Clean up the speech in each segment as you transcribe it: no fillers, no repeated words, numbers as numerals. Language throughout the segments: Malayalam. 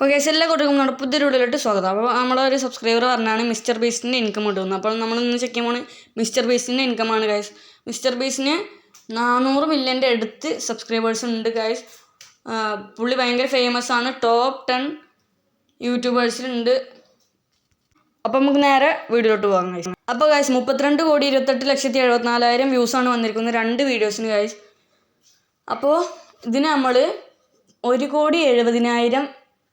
അപ്പോൾ കേസ് എല്ലാ കൂട്ടർക്കും നമ്മുടെ പുതിയൊരു വീഡിയോയിലോട്ട് സ്വാഗതം. അപ്പോൾ നമ്മളൊരു സബ്സ്ക്രൈബർ പറഞ്ഞാണ് മിസ്റ്റർ ബീസ്റ്റിൻ്റെ ഇൻകം കിട്ടുന്നത്. അപ്പോൾ നമ്മളിന്ന് ചെക്ക് ചെയ്യുമ്പോൾ മിസ്റ്റർ ബീസ്റ്റിൻ്റെ ഇൻകമാണ് ഗൈസ്. മിസ്റ്റർ ബീസ്റ്റിന് 400 മില്യൻ്റെ അടുത്ത് സബ്സ്ക്രൈബേഴ്സ് ഉണ്ട് ഗൈസ്. പുള്ളി ഭയങ്കര ഫേമസ് ആണ്, ടോപ്പ് 10 യൂട്യൂബേഴ്സിലുണ്ട്. അപ്പോൾ നമുക്ക് നേരെ വീഡിയോയിലോട്ട് പോകാം ഗൈസ്. അപ്പോൾ ഗൈസ് 32,28,74,000 വ്യൂസാണ് വന്നിരിക്കുന്നത് 2 വീഡിയോസിന് ഗൈസ്. അപ്പോൾ ഇതിന് നമ്മൾ 1,70,000,000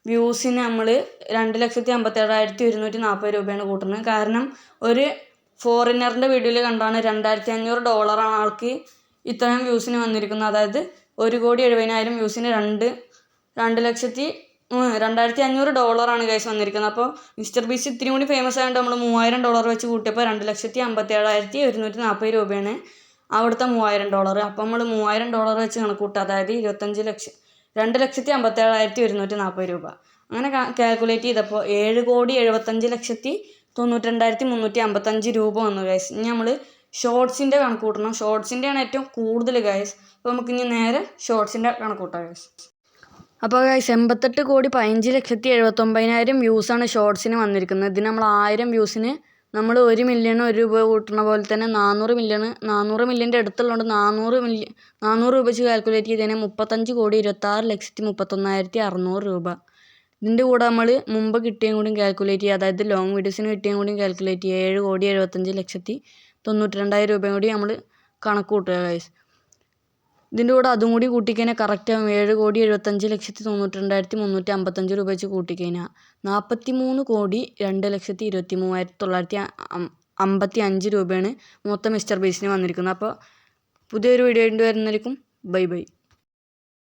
വ്യൂസിന് നമ്മൾ 2,57,140 രൂപയാണ് കൂട്ടുന്നത്. കാരണം ഒരു ഫോറിനറിൻ്റെ വീഡിയോയിൽ കണ്ടാണ് $2,500 ആൾക്ക് ഇത്രയും വ്യൂസിന് വന്നിരിക്കുന്നത്. അതായത് 1,70,000,000 വ്യൂസിന് 2,500 ഗൈസ് വന്നിരിക്കുന്നത്. അപ്പോൾ മിസ്റ്റർ ബീസ്റ്റ് ഇത്തിരി കൂടി ഫേമസ് ആയതുകൊണ്ട് നമ്മൾ $3,000 വെച്ച് കൂട്ടിയപ്പോൾ 2,57,140 രൂപയാണ് അവിടുത്തെ $3,000. അപ്പോൾ നമ്മൾ $3,000 വെച്ച് കണക്ക് കൂട്ടുക, അതായത് 2,57,140 രൂപ. അങ്ങനെ കാൽക്കുലേറ്റ് ചെയ്തപ്പോൾ 7,75,92,355 രൂപ വന്നു ഗൈസ്. ഇനി നമ്മൾ ഷോർട്സിൻ്റെ കണക്ക് കൂട്ടണം. ഷോർട്സിൻ്റെയാണ് ഏറ്റവും കൂടുതൽ ഗൈസ്. അപ്പോൾ നമുക്ക് ഇനി നേരെ ഷോർട്സിൻ്റെ കണക്ക് കൂട്ടാം ഗൈസ്. അപ്പോൾ ഗൈസ് 88,15,79,000 വ്യൂസാണ് ഷോർട്സിന് വന്നിരിക്കുന്നത്. ഇതിന് നമ്മൾ 1000 വ്യൂസിന് നമ്മൾ 1 മില്യൺ 1 രൂപ കൂട്ടുന്ന പോലെ തന്നെ 400 മില്യൻ്റെ അടുത്തുള്ളതുകൊണ്ട് 400 രൂപ വെച്ച് കാൽക്കുലേറ്റ് ചെയ്തതിന് 35,26,31,600 രൂപ. ഇതിൻ്റെ കൂടെ നമ്മൾ മുമ്പ് കിട്ടിയും കൂടി കാൽക്കുലേറ്റ് ചെയ്യുക, അതായത് ലോങ് വീഡിയോസിന് കിട്ടിയും കൂടി കാൽക്കുലേറ്റ് ചെയ്യുക 7,75,92,000 രൂപയും കൂടി നമ്മൾ കണക്ക് കൂട്ടുക ഗൈസ്. ഇതിൻ്റെ കൂടെ അതും കൂടി കൂട്ടിക്കഴിഞ്ഞാൽ കറക്റ്റ് ആകും 7,75,92,355 രൂപ വെച്ച് കൂട്ടിക്കഴിഞ്ഞാൽ 43,02,23,955 രൂപയാണ് മൊത്തം മിസ്റ്റർ ബീസ്റ്റിന് വന്നിരിക്കുന്നത്. അപ്പോൾ പുതിയൊരു വീഡിയോ വരുന്നതായിരിക്കും. Bye bye.